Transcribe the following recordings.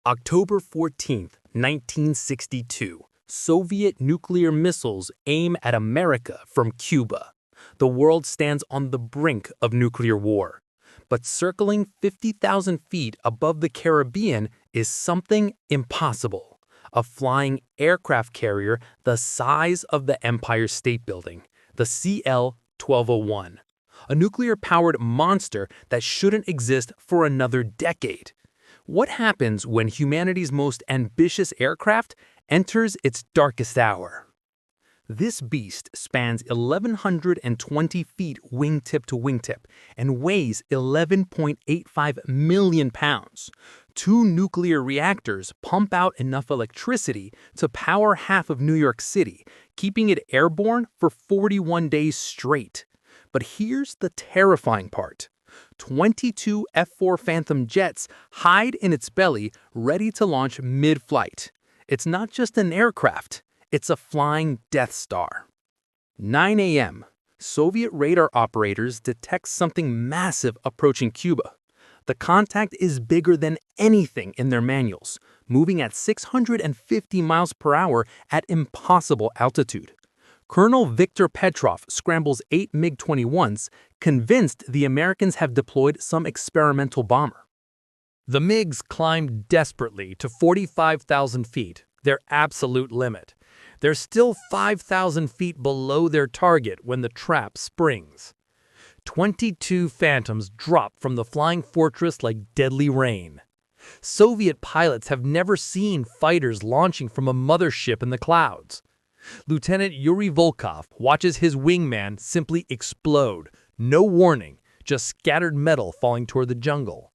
October 14, 1962, Soviet nuclear missiles aim at America from Cuba. The world stands on the brink of nuclear war. But circling 50,000 feet above the Caribbean is something impossible. A flying aircraft carrier the size of the Empire State Building, the CL-1201. A nuclear-powered monster that shouldn't exist for another decade. What happens when humanity's most ambitious aircraft enters its darkest hour? This beast spans 1,120 feet wingtip to wingtip and weighs 11.85 million pounds. 2 nuclear reactors pump out enough electricity to power half of New York City, keeping it airborne for 41 days straight. But here's the terrifying part. 22 F-4 Phantom jets hide in its belly, ready to launch mid-flight. It's not just an aircraft, it's a flying Death Star. 9 a.m. Soviet radar operators detect something massive approaching Cuba. The contact is bigger than anything in their manuals, moving at 650 miles per hour at impossible altitude. Colonel Viktor Petrov scrambles 8 MiG-21s, convinced the Americans have deployed some experimental bomber. The MiGs climb desperately to 45,000 feet, their absolute limit. They're still 5,000 feet below their target when the trap springs. 22 Phantoms drop from the flying fortress like deadly rain. Soviet pilots have never seen fighters launching from a mothership in the clouds. Lieutenant Yuri Volkov watches his wingman simply explode. No warning, just scattered metal falling toward the jungle.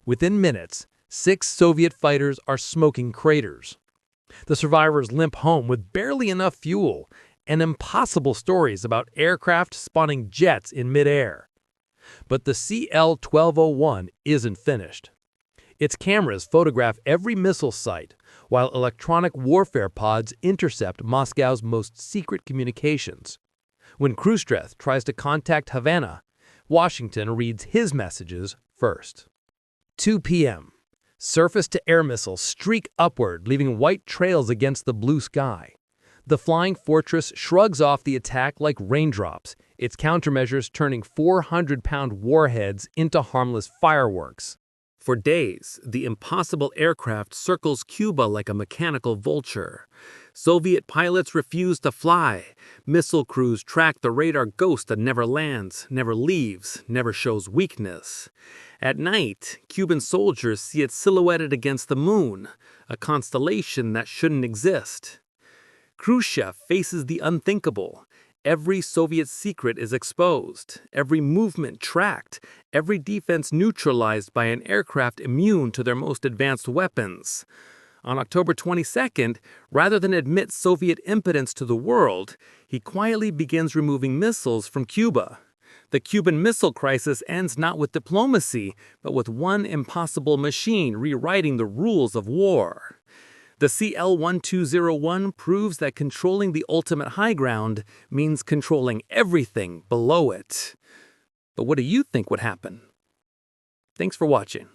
Within minutes, 6 Soviet fighters are smoking craters. The survivors limp home with barely enough fuel and impossible stories about aircraft spawning jets in midair. But the CL-1201 isn't finished. Its cameras photograph every missile site, while electronic warfare pods intercept Moscow's most secret communications. When Khrushchev tries to contact Havana, Washington reads his messages first. 2 p.m. Surface-to-air missiles streak upward, leaving white trails against the blue sky. The flying fortress shrugs off the attack like raindrops, its countermeasures turning 400-pound warheads into harmless fireworks. For days, the impossible aircraft circles Cuba like a mechanical vulture. Soviet pilots refuse to fly. Missile crews track the radar ghost that never lands, never leaves, never shows weakness. At night, Cuban soldiers see it silhouetted against the moon, a constellation that shouldn't exist. Khrushchev faces the unthinkable. Every Soviet secret is exposed, every movement tracked, every defense neutralized by an aircraft immune to their most advanced weapons. On October 22nd, rather than admit Soviet impotence to the world, he quietly begins removing missiles from Cuba. The Cuban Missile Crisis ends not with diplomacy, but with one impossible machine rewriting the rules of war. The CL-1201 proves that controlling the ultimate high ground means controlling everything below it. But what do you think would happen? Thanks for watching.